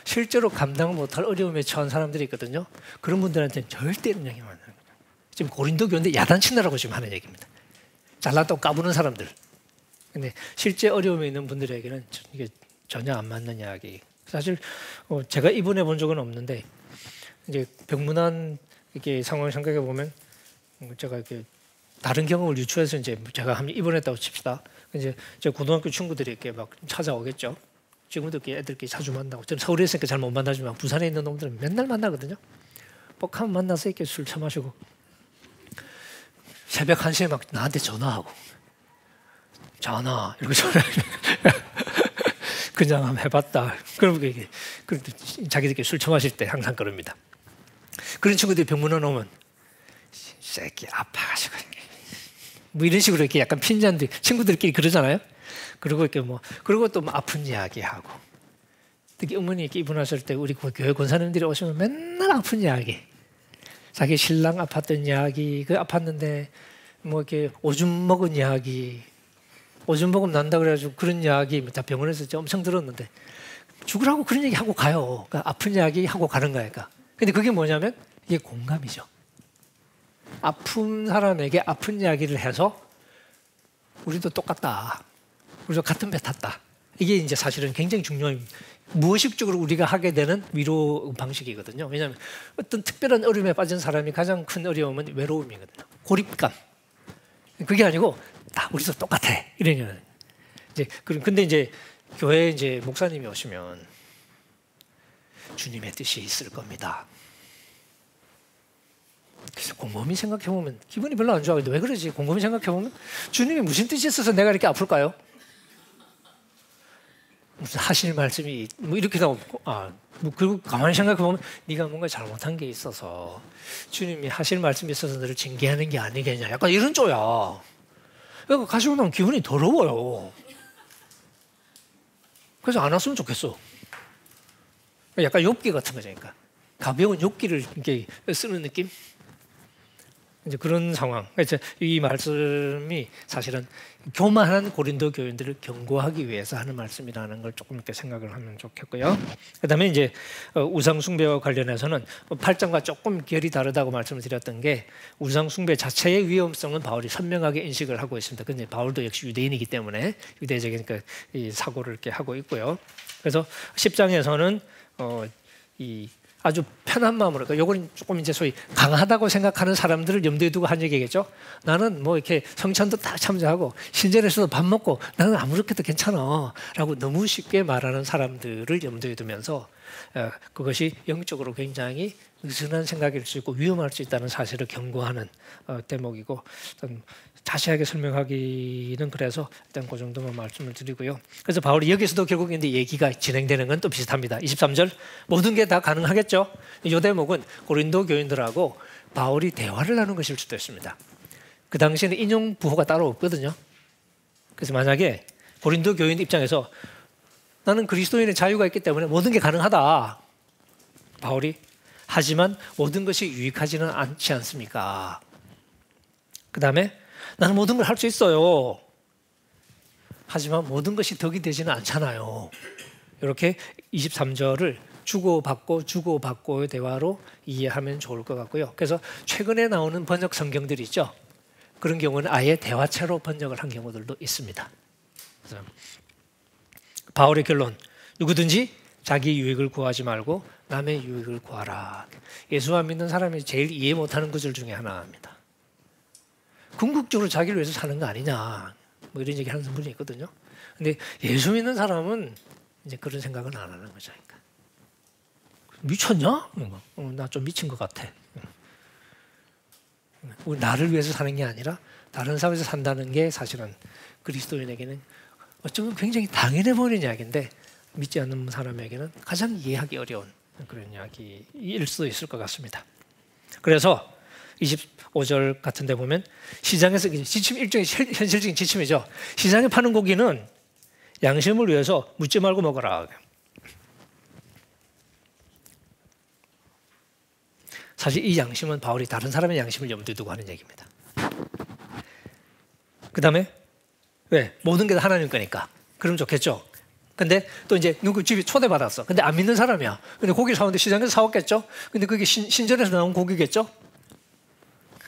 실제로 감당 못할 어려움에 처한 사람들이 있거든요. 그런 분들한테는 절대 이런 얘기만 하는 거예요. 지금 고린도 교인데 야단치느라고 지금 하는 얘기입니다. 잘났다고 까부는 사람들. 근데 실제 어려움에 있는 분들에게는 이게 전혀 안 맞는 이야기. 사실 제가 입원해 본 적은 없는데 이제 병문안 이렇게 상황을 생각해 보면 제가 이렇게 다른 경험을 유추해서 이제 제가 한번 입원했다고 칩시다. 이제 제 고등학교 친구들이 이렇게 막 찾아오겠죠. 지금도 이렇게 애들끼리 자주 만나고 저는 서울에 있으니까 잘 못 만나지만 부산에 있는 놈들은 맨날 만나거든요. 뻑 한번 만나서 이렇게 술 처마시고 새벽 1시에 막 나한테 전화하고 전화 이렇게 전화해. 그냥 한번 해봤다. 그럼 이게 자기들끼리 술 처마실 때 항상 그럽니다. 그런 친구들이 병문안 오면 새끼 아파가지고 뭐 이런 식으로 이렇게 약간 핀잔들 친구들끼리 그러잖아요. 그리고 이렇게 뭐 그리고 또 뭐 아픈 이야기하고 특히 어머니 이렇게 입원하실 때 우리 교회 권사님들이 오시면 맨날 아픈 이야기. 자기 신랑 아팠던 이야기, 그 아팠는데 뭐 이렇게 오줌 먹은 이야기. 오줌 먹으면 난다 그래가지고 그런 이야기 다 병원에서 엄청 들었는데 죽으라고 그런 얘기 하고 가요. 그러니까 아픈 이야기 하고 가는 거니까. 근데 그게 뭐냐면 이게 공감이죠. 아픈 사람에게 아픈 이야기를 해서 우리도 똑같다. 우리도 같은 배 탔다. 이게 이제 사실은 굉장히 중요한 무의식적으로 우리가 하게 되는 위로 방식이거든요. 왜냐하면 어떤 특별한 어려움에 빠진 사람이 가장 큰 어려움은 외로움이거든요. 고립감. 그게 아니고 우리도 똑같아. 이러면 이제 근데 이제 교회에 이제 목사님이 오시면 주님의 뜻이 있을 겁니다. 그래서 곰곰이 생각해 보면 기분이 별로 안 좋아. 근데 왜 그러지? 곰곰이 생각해 보면 주님이 무슨 뜻이 있어서 내가 이렇게 아플까요? 무슨 하실 말씀이 뭐 이렇게 나오고 뭐 그리고 가만히 생각해 보면 네가 뭔가 잘못한 게 있어서 주님이 하실 말씀이 있어서 너를 징계하는 게 아니겠냐. 약간 이런 쪼야. 그러니까 가시고 나면 기분이 더러워요. 그래서 안 왔으면 좋겠어. 약간 욥기 같은 거잖아요. 가벼운 욥기를 이렇게 쓰는 느낌? 이제 그런 상황. 그래서 이 말씀이 사실은 교만한 고린도 교인들을 경고하기 위해서 하는 말씀이라는 걸 조금 이렇게 생각을 하면 좋겠고요. 그다음에 이제 우상 숭배와 관련해서는 8장과 조금 결이 다르다고 말씀을 드렸던 게 우상 숭배 자체의 위험성은 바울이 선명하게 인식을 하고 있습니다. 근데 바울도 역시 유대인이기 때문에 유대적인 이 사고를 이렇게 하고 있고요. 그래서 10장에서는 이 아주 편한 마음으로, 그러니까 요건 조금 이제 소위 강하다고 생각하는 사람들을 염두에 두고 한 얘기겠죠. 나는 뭐 이렇게 성찬도 딱 참여하고 신전에서도 밥 먹고 나는 아무렇게도 괜찮아라고 너무 쉽게 말하는 사람들을 염두에 두면서 그것이 영적으로 굉장히 느슨한 생각일 수 있고 위험할 수 있다는 사실을 경고하는 대목이고 자세하게 설명하기는 그래서 일단 그 정도만 말씀을 드리고요. 그래서 바울이 여기서도 결국 이제 얘기가 진행되는 건 또 비슷합니다. 23절 모든 게 다 가능하겠죠. 이 대목은 고린도 교인들하고 바울이 대화를 나눈 것일 수도 있습니다. 그 당시에는 인용 부호가 따로 없거든요. 그래서 만약에 고린도 교인 입장에서 나는 그리스도인의 자유가 있기 때문에 모든 게 가능하다. 바울이 하지만 모든 것이 유익하지는 않지 않습니까? 그 다음에 나는 모든 걸 할 수 있어요. 하지만 모든 것이 덕이 되지는 않잖아요. 이렇게 23절을 주고받고의 대화로 이해하면 좋을 것 같고요. 그래서 최근에 나오는 번역 성경들이 있죠. 그런 경우는 아예 대화체로 번역을 한 경우들도 있습니다. 그래서 바울의 결론, 누구든지 자기 유익을 구하지 말고 남의 유익을 구하라. 예수만 믿는 사람이 제일 이해 못하는 구절 중에 하나입니다. 궁극적으로 자기를 위해서 사는 거 아니냐, 뭐 이런 얘기 하는 분이 있거든요. 근데 예수 믿는 사람은 이제 그런 생각은 안 하는 거죠. 그러니까. 미쳤냐? 나 좀 미친 것 같아. 나를 위해서 사는 게 아니라 다른 사람에서 산다는 게 사실은 그리스도인에게는 어쩌면 굉장히 당연해 보이는 이야기인데 믿지 않는 사람에게는 가장 이해하기 어려운 그런 이야기일 수도 있을 것 같습니다. 그래서 25절 같은 데 보면 시장에서 지침, 일종의 현실적인 지침이죠. 시장에 파는 고기는 양심을 위해서 묻지 말고 먹어라. 사실 이 양심은 바울이 다른 사람의 양심을 염두에 두고 하는 얘기입니다. 그 다음에 왜? 모든 게 다 하나님 거니까. 그러면 좋겠죠. 근데 또 이제 누구 집에 초대받았어. 근데 안 믿는 사람이야. 근데 고기를 사오는데 시장에서 사왔겠죠. 근데 그게 신전에서 나온 고기겠죠.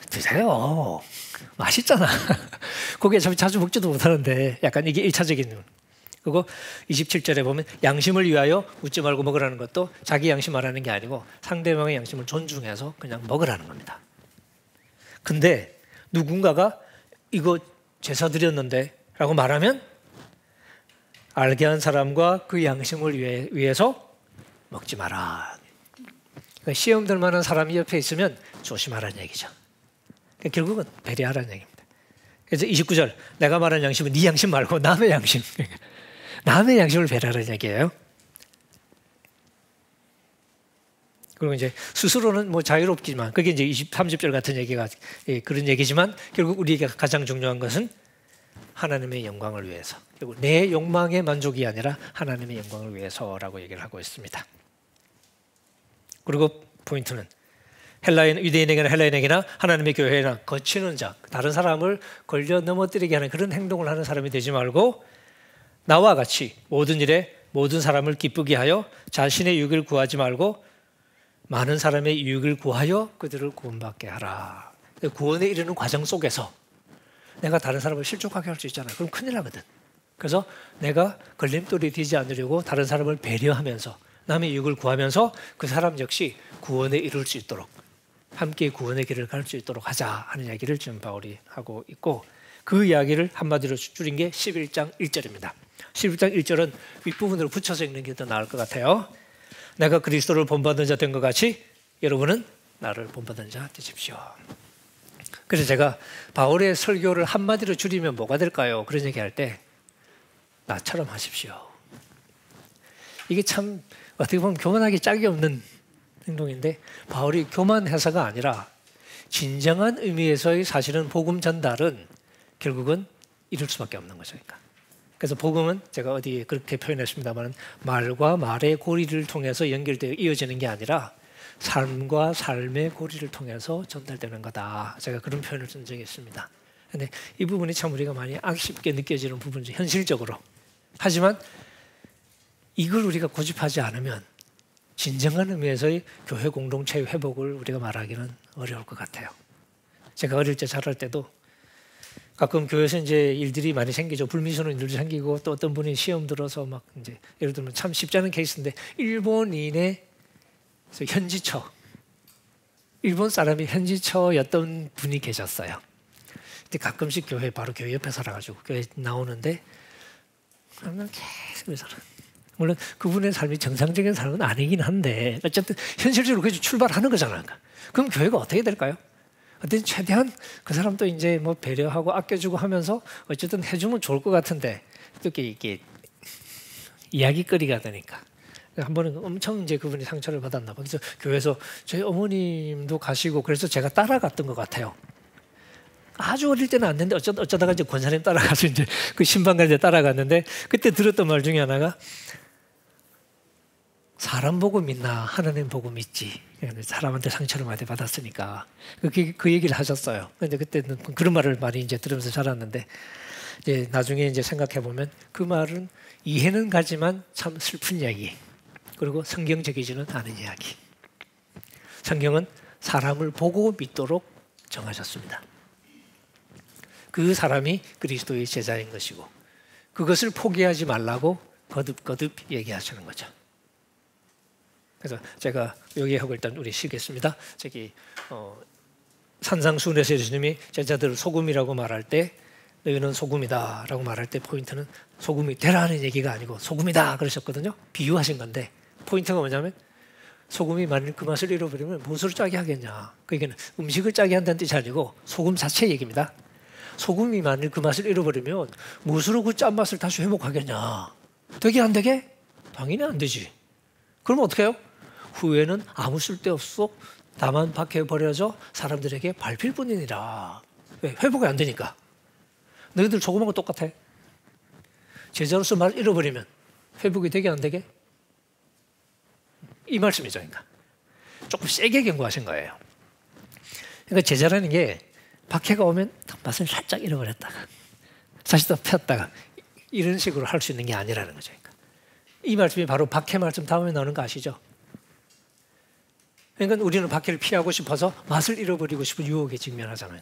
드세요. 맛있잖아. 고기 자주 먹지도 못하는데 약간 이게 1차적인. 그리고 27절에 보면 양심을 위하여 묻지 말고 먹으라는 것도 자기 양심 말하는 게 아니고 상대방의 양심을 존중해서 그냥 먹으라는 겁니다. 근데 누군가가 이거 제사 드렸는데 라고 말하면 알게 한 사람과 그 양심을 위해서 먹지 마라. 그러니까 시험 들 만한 사람이 옆에 있으면 조심하라는 얘기죠. 그러니까 결국은 배려하라는 얘기입니다. 그래서 29절 내가 말하는 양심은 네 양심 말고 남의 양심, 남의 양심을 배려하라는 얘기예요. 그리고 이제 스스로는 뭐 자유롭지만 그게 이제 30절 같은 얘기가 그런 얘기지만 결국 우리에게 가장 중요한 것은 하나님의 영광을 위해서, 결국 내 욕망의 만족이 아니라 하나님의 영광을 위해서라고 얘기를 하고 있습니다. 그리고 포인트는 유대인에게나 헬라인에게나 하나님의 교회나 거치는 자, 다른 사람을 걸려 넘어뜨리게 하는 그런 행동을 하는 사람이 되지 말고 나와 같이 모든 일에 모든 사람을 기쁘게 하여 자신의 유익을 구하지 말고 많은 사람의 유익을 구하여 그들을 구원받게 하라. 구원에 이르는 과정 속에서 내가 다른 사람을 실족하게 할 수 있잖아요. 그럼 큰일 나거든. 그래서 내가 걸림돌이 되지 않으려고 다른 사람을 배려하면서 남의 유익을 구하면서 그 사람 역시 구원에 이룰 수 있도록 함께 구원의 길을 갈 수 있도록 하자 하는 이야기를 지금 바울이 하고 있고, 그 이야기를 한마디로 줄인 게 11장 1절입니다. 11장 1절은 윗부분으로 붙여서 읽는 게 더 나을 것 같아요. 내가 그리스도를 본받는 자 된 것 같이 여러분은 나를 본받는 자 되십시오. 그래서 제가 바울의 설교를 한마디로 줄이면 뭐가 될까요? 그런 얘기할 때 나처럼 하십시오. 이게 참 어떻게 보면 교만하기 짝이 없는 행동인데 바울이 교만해서가 아니라 진정한 의미에서의 사실은 복음 전달은 결국은 이룰 수밖에 없는 거죠. 그래서 복음은 제가 어디에 그렇게 표현했습니다만 말과 말의 고리를 통해서 연결되어 이어지는 게 아니라 삶과 삶의 고리를 통해서 전달되는 거다. 제가 그런 표현을 쓴 적이 있습니다. 그런데 이 부분이 참 우리가 많이 아쉽게 느껴지는 부분이죠. 현실적으로. 하지만 이걸 우리가 고집하지 않으면 진정한 의미에서의 교회 공동체의 회복을 우리가 말하기는 어려울 것 같아요. 제가 어릴 때 자랄 때도 가끔 교회에서 이제 일들이 많이 생기죠. 불미스러운 일들도 생기고 또 어떤 분이 시험 들어서 막 이제 예를 들면 참 쉽지 않은 케이스인데 일본인의 현지처, 일본 사람이 현지처였던 분이 계셨어요. 근데 가끔씩 바로 교회 옆에 살아가지고 교회 나오는데 계속 살아. 물론 그분의 삶이 정상적인 삶은 아니긴 한데 어쨌든 현실적으로 그래서 출발하는 거잖아요. 그럼 교회가 어떻게 될까요? 어쨌든 최대한 그 사람도 이제 뭐 배려하고 아껴주고 하면서 어쨌든 해주면 좋을 것 같은데 또 이게 이야기거리가 되니까 한 번은 엄청 이제 그분이 상처를 받았나 봐. 그래서 교회에서 저희 어머님도 가시고 그래서 제가 따라갔던 것 같아요. 아주 어릴 때는 안 됐는데 어쩌다가 이제 권사님 따라가서 이제 그 신방까지 따라갔는데 그때 들었던 말 중에 하나가 사람 보고 믿나 하나님 보고 믿지. 사람한테 상처를 많이 받았으니까 그 얘기를 하셨어요. 근데 그때는 그런 말을 많이 이제 들으면서 자랐는데 이제 나중에 이제 생각해 보면 그 말은 이해는 가지만 참 슬픈 이야기. 그리고 성경적이지는 않은 이야기. 성경은 사람을 보고 믿도록 정하셨습니다. 그 사람이 그리스도의 제자인 것이고 그것을 포기하지 말라고 거듭거듭 얘기하시는 거죠. 그래서 제가 여기하고 일단 우리 쉬겠습니다. 저기 산상수훈에서 예수님이 제자들을 소금이라고 말할 때 너희는 소금이다라고 말할 때 포인트는 소금이 되라는 얘기가 아니고 소금이다 그러셨거든요. 비유하신 건데 포인트가 뭐냐면 소금이 만일 그 맛을 잃어버리면 무엇으로 짜게 하겠냐. 그러니까 음식을 짜게 한다는 뜻이 아니고 소금 자체 얘기입니다. 소금이 만일 그 맛을 잃어버리면 무엇으로 그 짠맛을 다시 회복하겠냐. 되게 안 되게? 당연히 안 되지. 그럼 어떻게 해요? 후회는 아무 쓸데없어 다만 밖에 버려져 사람들에게 밟힐 뿐이니라. 왜? 회복이 안 되니까. 너희들 소금하고 똑같아. 제자로서 말 잃어버리면 회복이 되게 안 되게? 이 말씀이죠. 그러니까 조금 세게 경고하신 거예요. 그러니까 제자라는 게 박해가 오면 맛을 살짝 잃어버렸다가 다시 또 폈다가 이런 식으로 할 수 있는 게 아니라는 거죠. 그러니까 이 말씀이 바로 박해 말씀 다음에 나오는 거 아시죠? 그러니까 우리는 박해를 피하고 싶어서 맛을 잃어버리고 싶은 유혹에 직면하잖아요.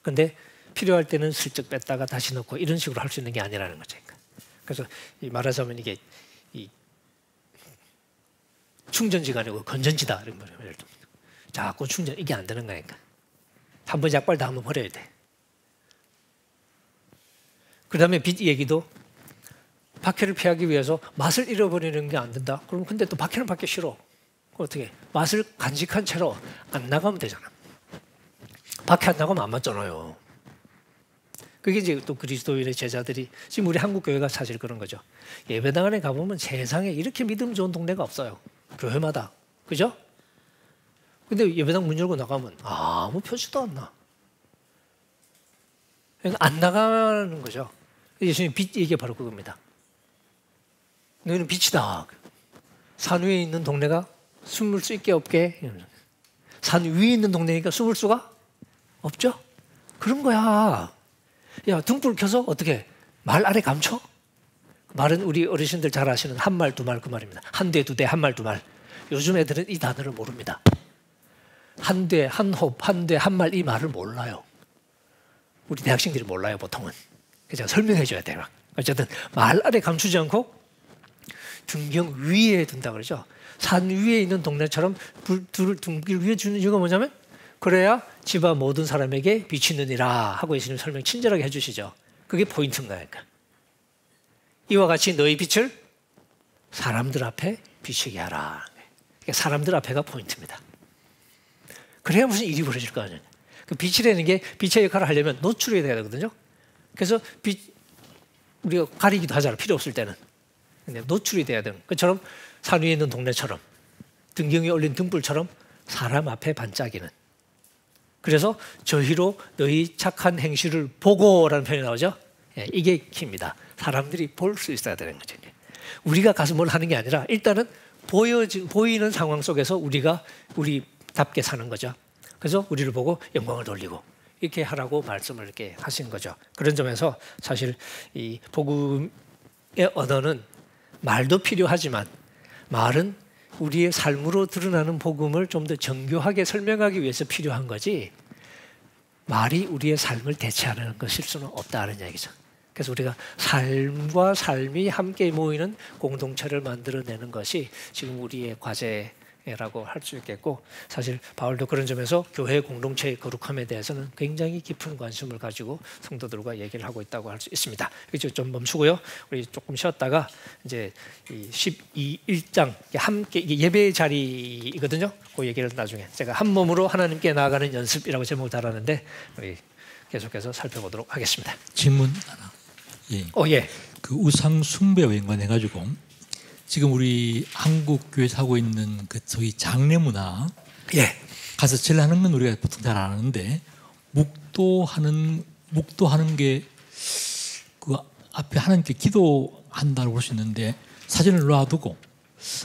그런데 필요할 때는 슬쩍 뺐다가 다시 넣고 이런 식으로 할 수 있는 게 아니라는 거죠. 그래서 말하자면 이게 충전지가 아니고 건전지다 이런 거예요. 자꾸 충전 이게 안 되는 거니까 한 번 약발 다 한번 버려야 돼. 그 다음에 빚 얘기도 박해를 피하기 위해서 맛을 잃어버리는 게 안 된다. 그럼 근데 또 박해는 받기 싫어. 어떻게? 맛을 간직한 채로 안 나가면 되잖아. 밖에 안 나가면 안 맞잖아요. 그게 이제 또 그리스도인의 제자들이 지금 우리 한국 교회가 사실 그런 거죠. 예배당 안에 가보면 세상에 이렇게 믿음 좋은 동네가 없어요. 교회마다. 그죠? 근데 예배당 문 열고 나가면 아무 표시도 안 나. 그러니까 안 나가는 거죠. 예수님 빛, 이게 바로 그겁니다. 너희는 빛이다. 산 위에 있는 동네가 숨을 수 있게 없게. 산 위에 있는 동네니까 숨을 수가 없죠? 그런 거야. 야, 등불 켜서 어떻게 말 아래 감춰? 말은 우리 어르신들 잘 아시는 한 말, 두 말 그 말입니다. 한 대, 두 대, 한 말, 두 말. 요즘 애들은 이 단어를 모릅니다. 한 대, 한 호흡, 한 대, 한 말 이 말을 몰라요. 우리 대학생들이 몰라요, 보통은. 그래서 설명해 줘야 돼요. 어쨌든 말 아래 감추지 않고 등경 위에 둔다 그러죠. 산 위에 있는 동네처럼 등길 위에 주는 이유가 뭐냐면 그래야 집안 모든 사람에게 비치느니라 하고 예수님 설명 친절하게 해주시죠. 그게 포인트인 거예요. 그러니까. 이와 같이 너희 빛을 사람들 앞에 비치게 하라. 그러니까 사람들 앞에가 포인트입니다. 그래야 무슨 일이 벌어질 거 아니에요. 그 빛이라는 게 빛의 역할을 하려면 노출이 돼야 되거든요. 그래서 우리가 가리기도 하잖아요. 필요 없을 때는. 근데 노출이 돼야 되는 것처럼 산 위에 있는 동네처럼 등경에 올린 등불처럼 사람 앞에 반짝이는. 그래서 저희로 너희 착한 행실을 보고라는 표현이 나오죠. 예, 이게 키입니다. 사람들이 볼 수 있어야 되는 거죠. 우리가 가서 뭘 하는 게 아니라 일단은 보이는 상황 속에서 우리가 우리답게 사는 거죠. 그래서 우리를 보고 영광을 돌리고 이렇게 하라고 말씀을 이렇게 하신 거죠. 그런 점에서 사실 이 복음의 언어는 말도 필요하지만 말은 우리의 삶으로 드러나는 복음을 좀 더 정교하게 설명하기 위해서 필요한 거지 말이 우리의 삶을 대체하는 것일 수는 없다는 얘기죠. 그래서 우리가 삶과 삶이 함께 모이는 공동체를 만들어내는 것이 지금 우리의 과제라고 할 수 있겠고 사실 바울도 그런 점에서 교회 공동체의 거룩함에 대해서는 굉장히 깊은 관심을 가지고 성도들과 얘기를 하고 있다고 할 수 있습니다. 이제 좀 멈추고요. 우리 조금 쉬었다가 이제 이 12장 함께 이게 예배의 자리이거든요. 그 얘기를 나중에 제가 한 몸으로 하나님께 나아가는 연습이라고 제목을 달았는데 우리 계속해서 살펴보도록 하겠습니다. 질문 하나. 예. 예. 그 우상 숭배와 연관해 가지고 지금 우리 한국 교회에서 하고 있는 그 소위 장례 문화. 예. 가서 절하는 건 우리가 보통 잘 아는데 묵도하는 게 그 앞에 하나님께 기도한다고 볼 수 있는데 사진을 놔두고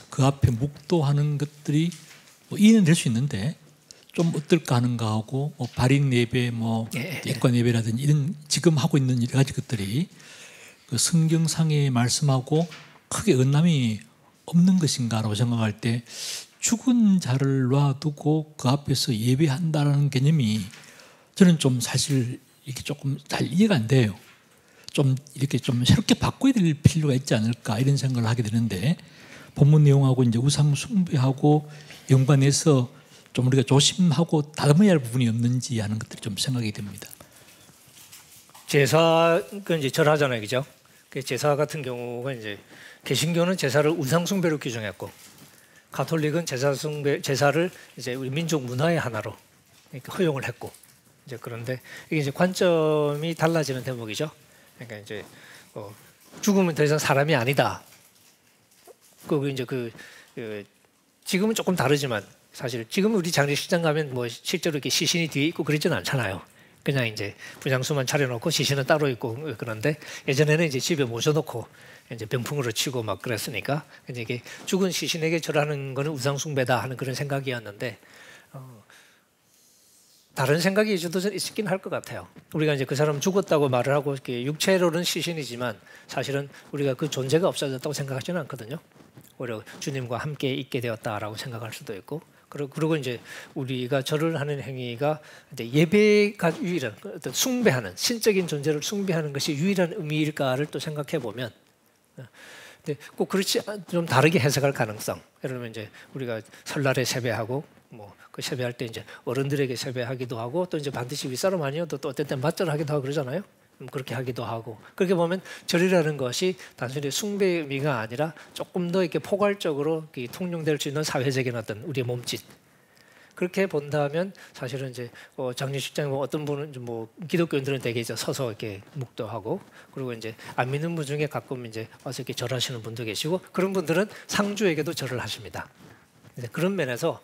그 앞에 묵도하는 것들이 뭐 이해는 될 수 있는데 좀 어떨까 하는 거하고 뭐 발인 예배, 뭐 예권 예배라든지 이런 지금 하고 있는 여러 가지 것들이 그 성경상의 말씀하고 크게 언남이 없는 것인가라고 생각할 때 죽은 자를 놔두고 그 앞에서 예배한다는 개념이 저는 좀 사실 이렇게 조금 잘 이해가 안 돼요. 좀 이렇게 좀 새롭게 바꿔야 될 필요가 있지 않을까 이런 생각을 하게 되는데 본문 내용하고 이제 우상 숭배하고 연관해서 좀 우리가 조심하고 다듬어야 할 부분이 없는지 하는 것들이 좀 생각이 됩니다. 제사 그 이제 절하잖아요, 그죠? 그 제사 같은 경우가 이제 개신교는 제사를 우상 숭배로 규정했고, 가톨릭은 제사를 이제 우리 민족 문화의 하나로 허용을 했고, 이제 그런데 이게 이제 관점이 달라지는 대목이죠. 그러니까 이제 죽으면 더 이상 사람이 아니다. 그 이제 지금은 조금 다르지만. 사실 지금 우리 장례식장 가면 뭐 실제로 이렇게 시신이 뒤에 있고 그러지는 않잖아요. 그냥 이제 분향수만 차려놓고 시신은 따로 있고 그런데 예전에는 이제 집에 모셔놓고 이제 병풍으로 치고 막 그랬으니까 이제 이게 죽은 시신에게 절하는 거는 우상숭배다 하는 그런 생각이었는데 다른 생각이 저도 있긴 할 것 같아요. 우리가 이제 그 사람 죽었다고 말을 하고 이렇게 육체로는 시신이지만 사실은 우리가 그 존재가 없어졌다고 생각하지는 않거든요. 오히려 주님과 함께 있게 되었다라고 생각할 수도 있고. 그리고 이제 우리가 절을 하는 행위가 이제 예배가 유일한 어떤 숭배하는 신적인 존재를 숭배하는 것이 유일한 의미일까를 또 생각해 보면, 근데 꼭 그렇지 좀 다르게 해석할 가능성. 예를 들면 이제 우리가 설날에 세배하고 뭐 그 세배할 때 이제 어른들에게 세배하기도 하고 또 이제 반드시 윗사람 아니어도 또 어떨 땐 맞절하기도 하고 그러잖아요. 그렇게 하기도 하고 그렇게 보면 절이라는 것이 단순히 숭배의 의미가 아니라 조금 더 이렇게 포괄적으로 통용될 수 있는 사회적인 어떤 우리의 몸짓 그렇게 본다면 사실은 이제 장례식장에 뭐 어떤 분은 뭐 기독교인들은 되게 이제 서서 이렇게 묵도하고, 그리고 이제 안 믿는 분 중에 가끔 이제 와서 이렇게 절하시는 분도 계시고, 그런 분들은 상주에게도 절을 하십니다. 그런 면에서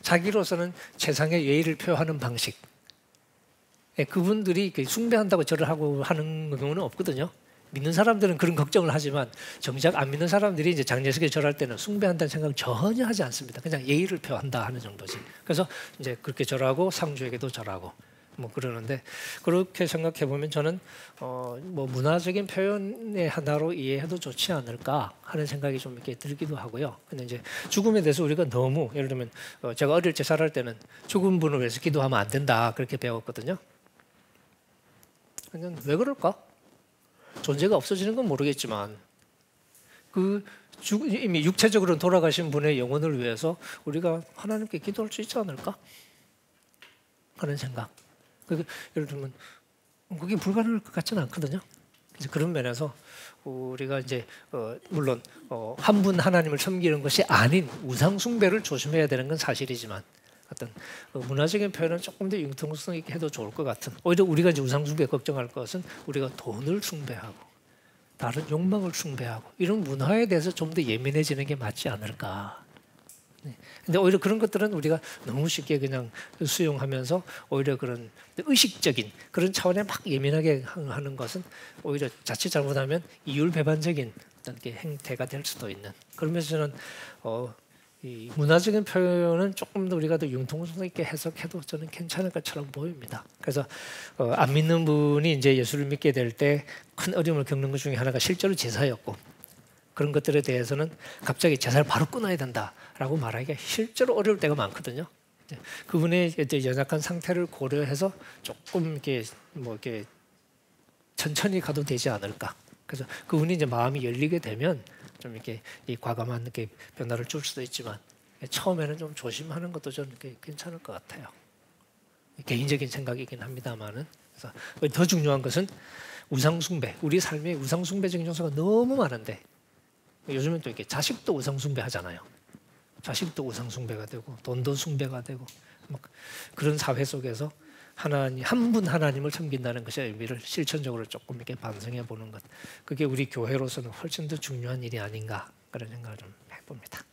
자기로서는 최상의 예의를 표하는 방식, 그분들이 숭배한다고 절을 하고 하는 경우는 없거든요. 믿는 사람들은 그런 걱정을 하지만 정작 안 믿는 사람들이 이제 장례식에 절할 때는 숭배한다는 생각을 전혀 하지 않습니다. 그냥 예의를 표한다 하는 정도지. 그래서 이제 그렇게 절하고 상주에게도 절하고 뭐 그러는데, 그렇게 생각해 보면 저는 뭐 문화적인 표현의 하나로 이해해도 좋지 않을까 하는 생각이 좀 이렇게 들기도 하고요. 근데 이제 죽음에 대해서 우리가 너무, 예를 들면 제가 어릴 때 자랄 때는 죽은 분을 위해서 기도하면 안 된다 그렇게 배웠거든요. 그냥 왜 그럴까? 존재가 없어지는 건 모르겠지만 이미 육체적으로 돌아가신 분의 영혼을 위해서 우리가 하나님께 기도할 수 있지 않을까 하는 생각. 예를 들면 그게 불가능할 것 같지는 않거든요. 그래서 그런 면에서 우리가 이제 물론 한 분 하나님을 섬기는 것이 아닌 우상 숭배를 조심해야 되는 건 사실이지만, 어떤 문화적인 표현은 조금 더 융통성 있게 해도 좋을 것 같은, 오히려 우리가 이제 우상 숭배 걱정할 것은 우리가 돈을 숭배하고 다른 욕망을 숭배하고 이런 문화에 대해서 좀 더 예민해지는 게 맞지 않을까. 근데 오히려 그런 것들은 우리가 너무 쉽게 그냥 수용하면서 오히려 그런 의식적인 그런 차원에 막 예민하게 하는 것은 오히려 자칫 잘못하면 이율배반적인 어떤 게 행태가 될 수도 있는. 그러면서 저는 이 문화적인 표현은 조금 더 우리가 더 융통성 있게 해석해도 저는 괜찮을 것처럼 보입니다. 그래서 안 믿는 분이 이제 예수를 믿게 될 때 큰 어려움을 겪는 것 중에 하나가 실제로 제사였고, 그런 것들에 대해서는 갑자기 제사를 바로 끊어야 된다라고 말하기가 실제로 어려울 때가 많거든요. 그분의 연약한 상태를 고려해서 조금 이렇게 뭐 이렇게 천천히 가도 되지 않을까. 그래서 그분이 이제 마음이 열리게 되면 좀 이렇게 이 과감한 이렇게 변화를 줄 수도 있지만, 처음에는 좀 조심하는 것도 저는 괜찮을 것 같아요. 개인적인 생각이긴 합니다만은. 그래서 더 중요한 것은 우상 숭배. 우리 삶에 우상 숭배적인 요소가 너무 많은데, 요즘은 또 이렇게 자식도 우상 숭배하잖아요. 자식도 우상 숭배가 되고 돈도 숭배가 되고 막 그런 사회 속에서 하나님 한 분 하나님을 섬긴다는 것의 의미를 실천적으로 조금 이렇게 반성해 보는 것, 그게 우리 교회로서는 훨씬 더 중요한 일이 아닌가 그런 생각을 좀 해봅니다.